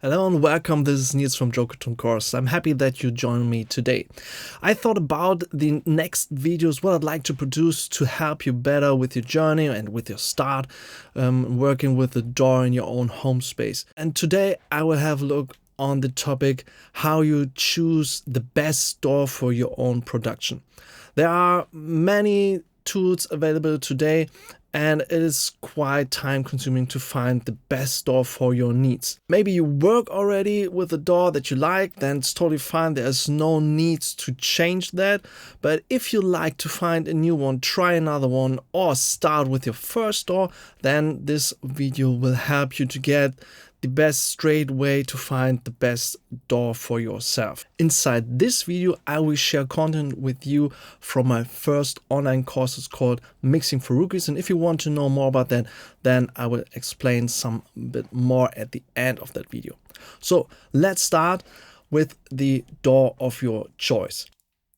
Hello and welcome, this is Niels from 𝗔𝗕𝗡𝗟𝗧. I'm happy that you joined me today. I thought about the next videos, what I'd like to produce to help you better with your journey and with your start working with the DAW in your own home space. And today I will have a look on the topic how you choose the best DAW for your own production. There are many tools available today, and it is quite time consuming to find the best DAW for your needs. Maybe you work already with a DAW that you like, then it's totally fine. There's no need to change that. But if you like to find a new one, try another one, or start with your first DAW, then this video will help you to get the best straight way to find the best DAW for yourself. Inside this video, I will share content with you from my first online course. It's called Mixing for Rookies. And if you want to know more about that, then I will explain some bit more at the end of that video. So let's start with the DAW of your choice.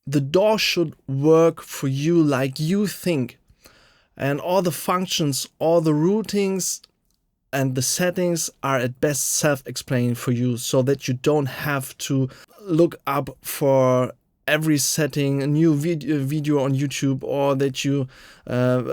The DAW should work for you like you think. And all the functions, all the routings, and the settings are at best self-explaining for you, so that you don't have to look up for every setting a new video on YouTube, or that you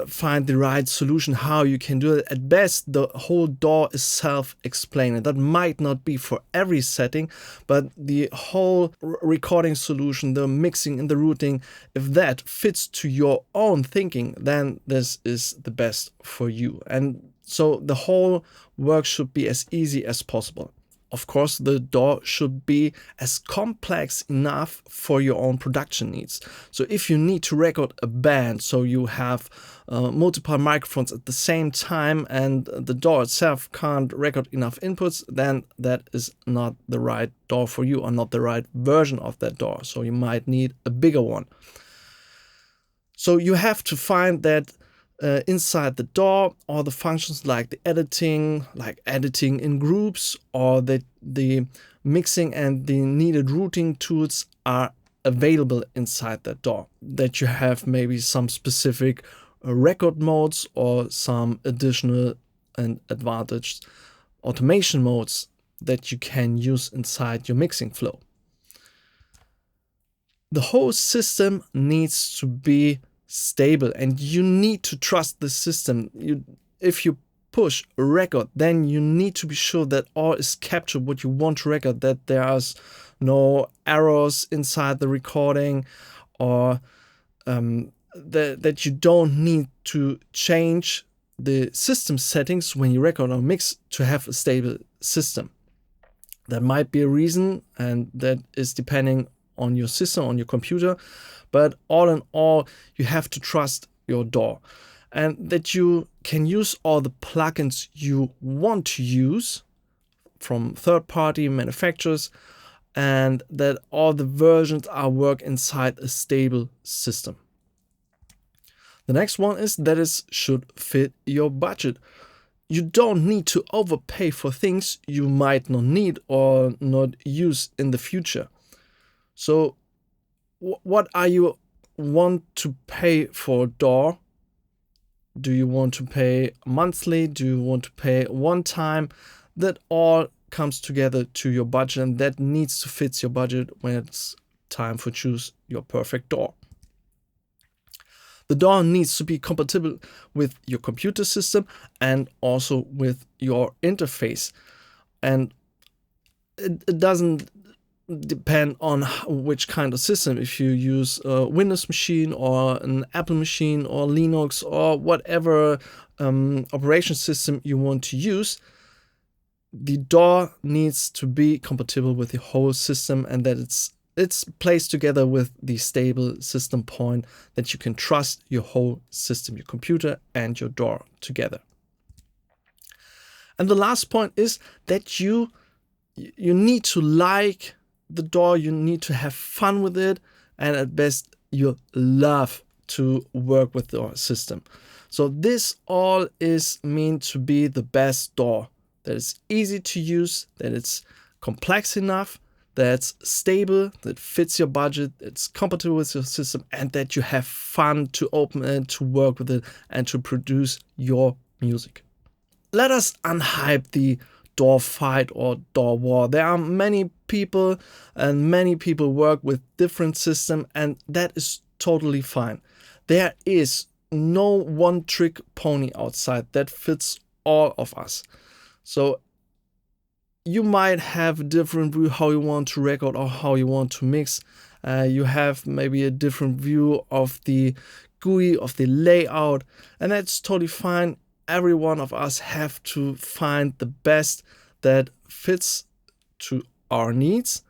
find the right solution how you can do it. At best, the whole DAW is self-explaining. That might not be for every setting, but the whole recording solution, the mixing and the routing, if that fits to your own thinking, then this is the best for you. And so the whole work should be as easy as possible. Of course, the DAW should be as complex enough for your own production needs. So if you need to record a band, so you have multiple microphones at the same time and the DAW itself can't record enough inputs, then that is not the right DAW for you, or not the right version of that DAW. So you might need a bigger one. So you have to find that inside the DAW, all the functions like the editing, like editing in groups, or the mixing and the needed routing tools are available inside that DAW. That you have maybe some specific record modes or some additional and advantaged automation modes that you can use inside your mixing flow. The whole system needs to be stable, and you need to trust the system. If you push a record, then you need to be sure that all is captured what you want to record, that there's no errors inside the recording, or that you don't need to change the system settings when you record or mix to have a stable system. That might be a reason, and that is depending on your system, on your computer. But all in all, you have to trust your DAW, and that you can use all the plugins you want to use from third-party manufacturers, and that all the versions are work inside a stable system. The next one is that it should fit your budget. You don't need to overpay for things you might not need or not use in the future. So what are you want to pay for DAW? Do you want to pay monthly? Do you want to pay one time? That all comes together to your budget, and that needs to fit your budget when it's time for choose your perfect DAW. The DAW needs to be compatible with your computer system and also with your interface. And it doesn't depend on which kind of system. If you use a Windows machine or an Apple machine or Linux or whatever operation system you want to use, the DAW needs to be compatible with the whole system, and that it's placed together with the stable system point, that you can trust your whole system, your computer and your DAW together. And the last point is that you need to like the DAW, you need to have fun with it, and at best you love to work with the system. So this all is meant to be the best DAW, that it's easy to use, that it's complex enough, that's stable, that fits your budget, it's compatible with your system, and that you have fun to open it, to work with it, and to produce your music. Let us unhype the DAW fight or DAW war. There are many people and many people work with different systems, and that is totally fine. There is no one trick pony outside that fits all of us. So you might have a different view how you want to record or how you want to mix. You have maybe a different view of the GUI, of the layout, and that's totally fine. Every one of us have to find the best that fits to our needs,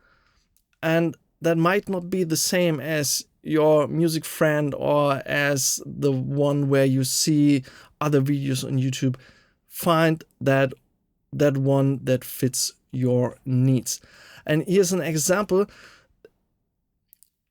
and that might not be the same as your music friend or as the one where you see other videos on YouTube. Find that one that fits your needs. And here's an example.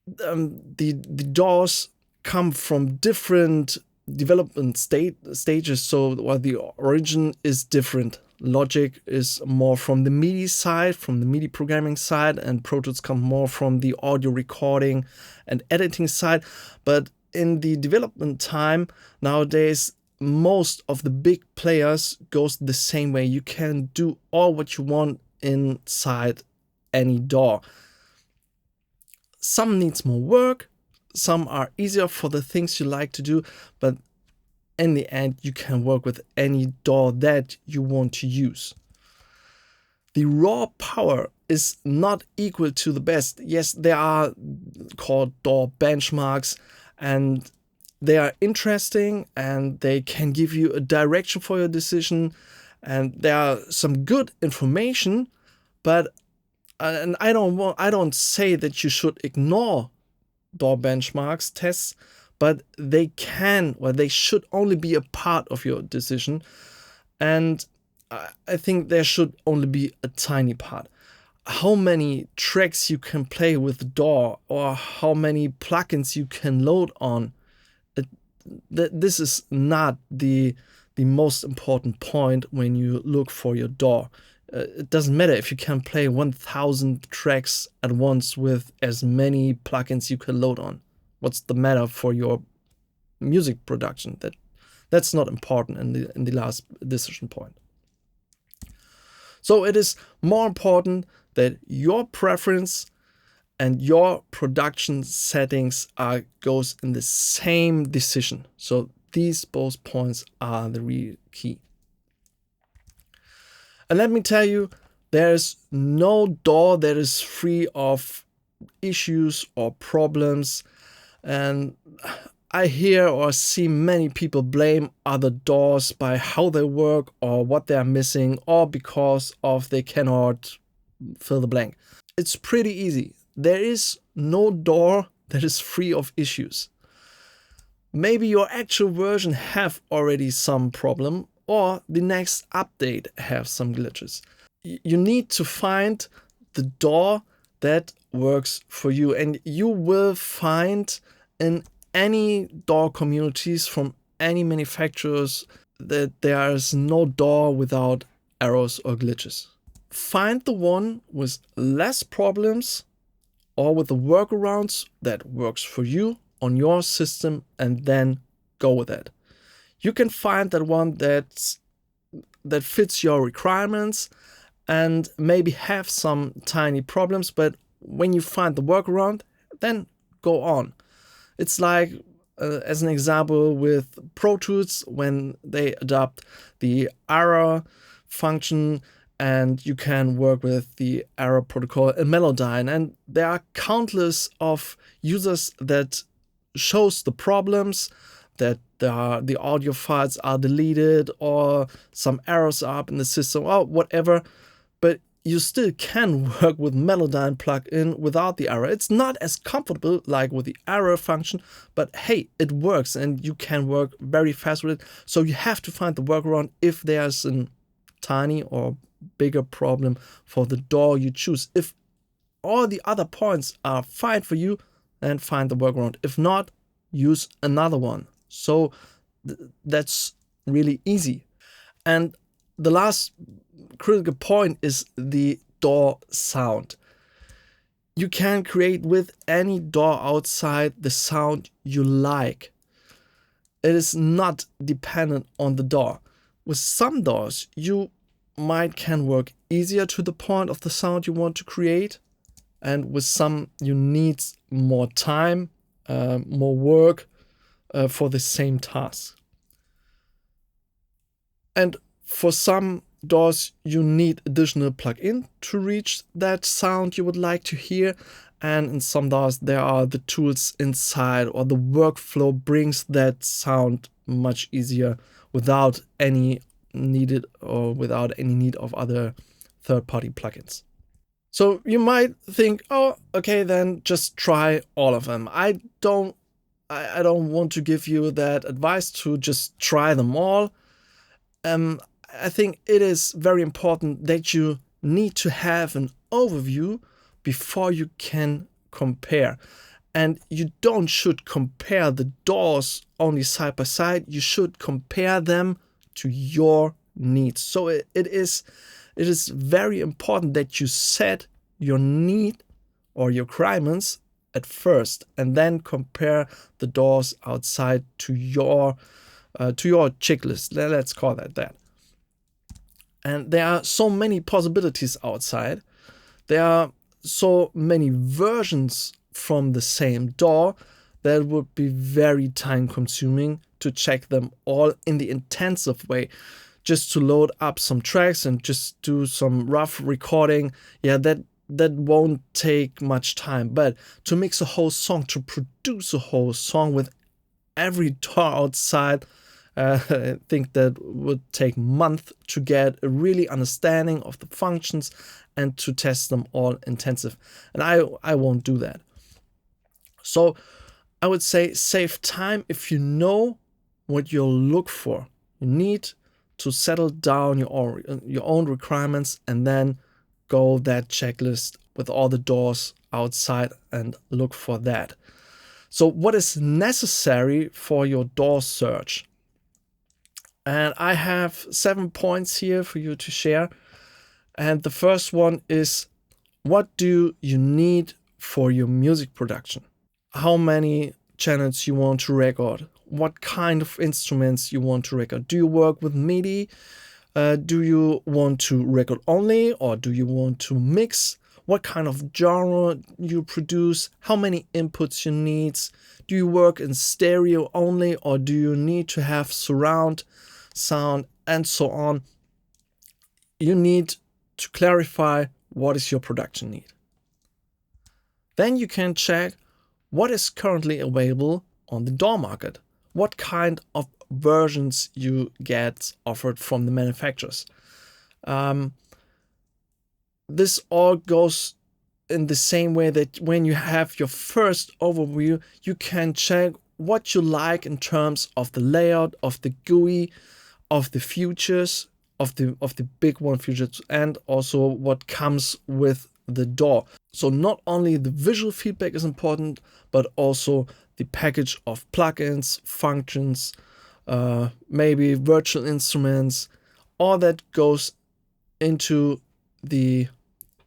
The DAWs come from different development stages, so while the origin is different. Logic is more from the MIDI side, from the MIDI programming side, and Pro Tools come more from the audio recording and editing side. But in the development time nowadays, most of the big players goes the same way. You can do all what you want inside any DAW. Some needs more work, some are easier for the things you like to do, but in the end you can work with any DAW that you want to use. The raw power is not equal to the best. Yes, they are called DAW benchmarks, and they are interesting and they can give you a direction for your decision, and there are some good information, but and I don't say that you should ignore DAW benchmarks tests, but they can, or they should only be a part of your decision, and I think there should only be a tiny part. How many tracks you can play with DAW or how many plugins you can load on, this is not the most important point when you look for your DAW. It doesn't matter if you can play 1,000 tracks at once with as many plugins you can load on. What's the matter for your music production? That's not important in the last decision point. So it is more important that your preference and your production settings goes in the same decision. So these both points are the real key. And let me tell you, there's no DAW that is free of issues or problems. And I hear or see many people blame other DAWs by how they work or what they're missing, or because of they cannot fill the blank. It's pretty easy. There is no DAW that is free of issues. Maybe your actual version have already some problem, or the next update have some glitches. You need to find the DAW that works for you, and you will find in any DAW communities from any manufacturers that there is no DAW without errors or glitches. Find the one with less problems or with the workarounds that works for you on your system, and then go with it. You can find that one that fits your requirements and maybe have some tiny problems, but when you find the workaround, then go on. It's like, as an example, with Pro Tools, when they adopt the error function, and you can work with the error protocol in Melodyne, and there are countless of users that shows the problems, that the audio files are deleted or some errors are up in the system or whatever, but you still can work with Melodyne plugin without the error. It's not as comfortable like with the error function, but hey, it works and you can work very fast with it. So you have to find the workaround if there's a tiny or bigger problem for the DAW you choose. If all the other points are fine for you, then find the workaround. If not, use another one. So that's really easy. And the last critical point is the DAW sound. You can create with any DAW outside the sound you like. It is not dependent on the DAW. With some DAWs, you can work easier to the point of the sound you want to create, and with some you need more time, more work for the same task. And for some DAWs you need additional plugin to reach that sound you would like to hear, and in some DAWs there are the tools inside, or the workflow brings that sound much easier without any need of other third-party plugins. So you might think, oh, okay, then just try all of them. I don't want to give you that advice to just try them all. I think it is very important that you need to have an overview before you can compare. And you should compare the DAWs only side by side. You should compare them to your needs. So it is very important that you set your need or your requirements at first, and then compare the DAWs outside to your checklist. Let's call that. And there are so many possibilities outside. There are so many versions from the same DAW that would be very time consuming to check them all in the intensive way. Just to load up some tracks and just do some rough recording, yeah, that won't take much time. But to mix a whole song, to produce a whole song with every DAW outside, I think that would take months to get a really understanding of the functions and to test them all intensive. And I won't do that. So I would say save time if you know what you'll look for. You need to settle down your own requirements and then go that checklist with all the DAWs outside and look for that. So what is necessary for your DAW search? And I have 7 points here for you to share. And the first one is, what do you need for your music production? How many channels you want to record? What kind of instruments you want to record? Do you work with MIDI? Do you want to record only, or do you want to mix? What kind of genre you produce? How many inputs you need? Do you work in stereo only, or do you need to have surround sound, and so on? You need to clarify what is your production need. Then you can check what is currently available on the DAW market. What kind of versions you get offered from the manufacturers. This all goes in the same way that when you have your first overview, you can check what you like in terms of the layout, of the GUI, of the features, of the big one features, and also what comes with the DAW. So not only the visual feedback is important, but also the package of plugins, functions, maybe virtual instruments. All that goes into the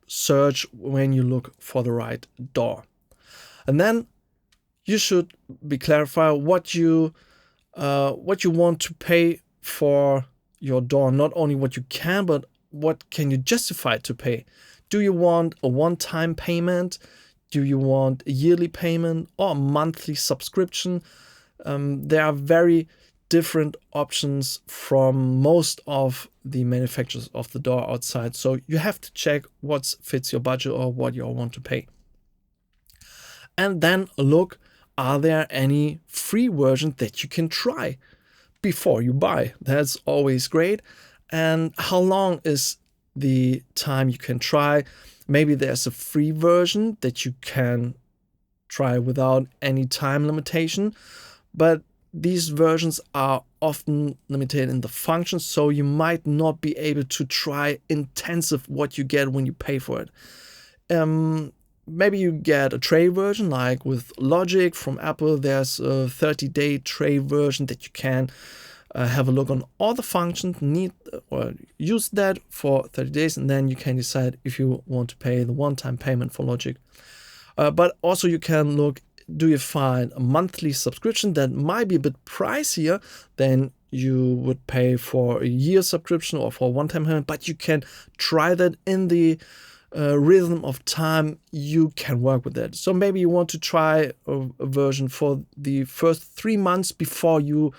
search when you look for the right DAW. And then you should be clarify what you want to pay for your DAW. Not only what you can, but what can you justify to pay. Do you want a one-time payment? Do you want a yearly payment or a monthly subscription? There are very different options from most of the manufacturers of the DAW outside. So you have to check what fits your budget or what you want to pay. And then look, are there any free versions that you can try before you buy? That's always great. And how long is the time you can try? Maybe there's a free version that you can try without any time limitation, but these versions are often limited in the functions, so you might not be able to try intensive what you get when you pay for it. Maybe you get a trial version, like with Logic from Apple. There's a 30-day trial version that you can have a look on all the functions, need or use that for 30 days, and then you can decide if you want to pay the one-time payment for Logic. But also you can look, do you find a monthly subscription that might be a bit pricier than you would pay for a year subscription or for a one-time payment, but you can try that in the rhythm of time. You can work with that. So maybe you want to try a version for the first 3 months before you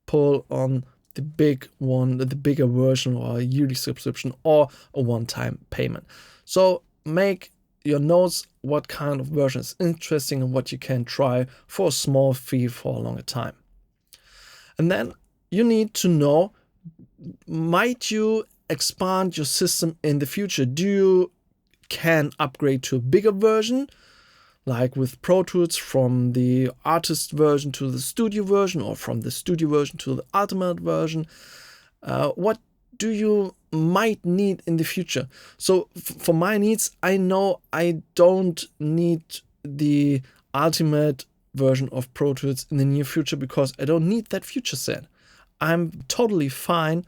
pull on the big one, the bigger version, or a yearly subscription or a one-time payment. So make your notes what kind of version is interesting and what you can try for a small fee for a longer time. And then you need to know, might you expand your system in the future? Do you can upgrade to a bigger version, like with Pro Tools from the artist version to the studio version, or from the studio version to the ultimate version? What do you might need in the future? So for my needs, I know I don't need the ultimate version of Pro Tools in the near future because I don't need that feature set. I'm totally fine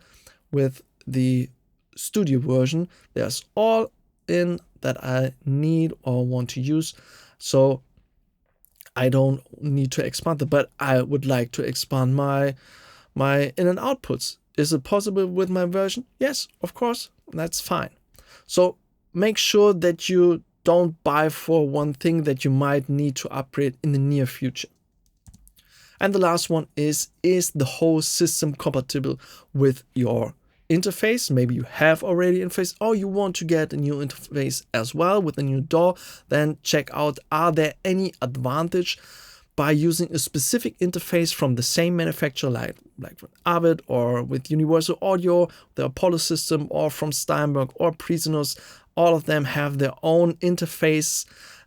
with the studio version. There's all in that I need or want to use. So I don't need to expand it, but I would like to expand my in and outputs. Is it possible with my version? Yes, of course, that's fine. So make sure that you don't buy for one thing that you might need to upgrade in the near future. And the last one is the whole system compatible with your interface? Maybe you have already an interface, or you want to get a new interface as well with a new DAW. Then check out, are there any advantage by using a specific interface from the same manufacturer, like with Avid or with Universal Audio, the Apollo system, or from Steinberg or Prisoners. All of them have their own interface,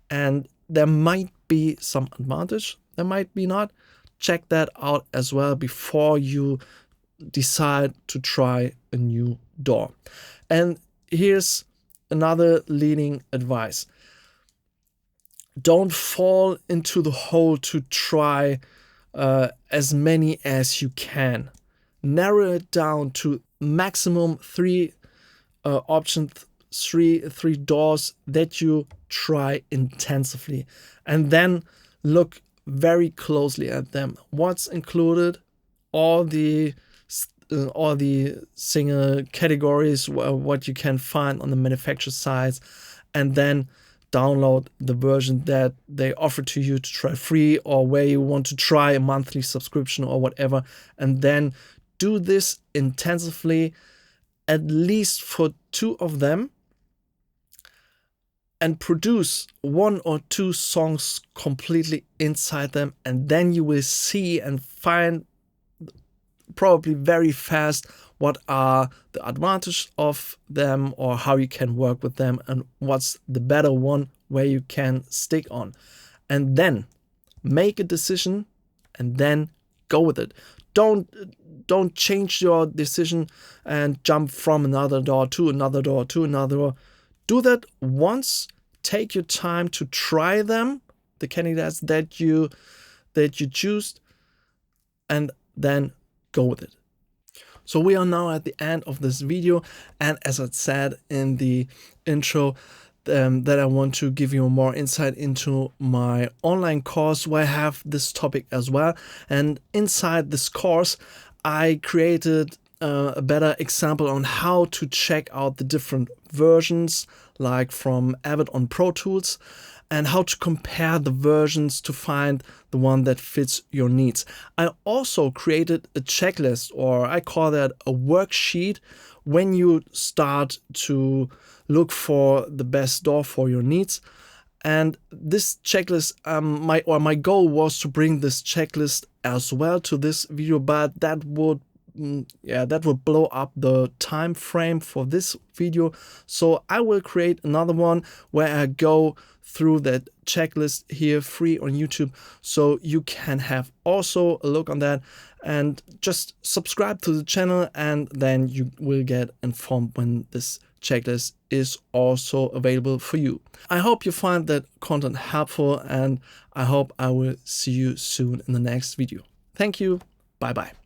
and there might be some advantage, there might be not. Check that out as well before you decide to try a new DAW. And here's another leading advice. Don't fall into the hole to try as many as you can. Narrow it down to maximum 3 options, three DAWs that you try intensively, and then look very closely at them. What's included, all the single categories, what you can find on the manufacturer sites, and then download the version that they offer to you to try free, or where you want to try a monthly subscription or whatever, and then do this intensively, at least for 2 of them, and produce 1 or 2 songs completely inside them, and then you will see and find probably very fast what are the advantages of them, or how you can work with them, and what's the better one where you can stick on. And then make a decision and then go with it. Don't change your decision and jump from another DAW to another DAW to another DAW. Do that once. Take your time to try them, the candidates that you choose, and then go with it. So we are now at the end of this video, and as I said in the intro, that I want to give you more insight into my online course where I have this topic as well. And inside this course, I created a better example on how to check out the different versions, like from Avid on Pro Tools, and how to compare the versions to find the one that fits your needs. I also created a checklist, or I call that a worksheet, when you start to look for the best DAW for your needs. And this checklist, my goal was to bring this checklist as well to this video, but that would blow up the time frame for this video. So I will create another one where I go through that checklist here free on YouTube, so you can have also a look on that, and just subscribe to the channel, and then you will get informed when this checklist is also available for you. I hope you find that content helpful, and I hope I will see you soon in the next video. Thank you. Bye bye.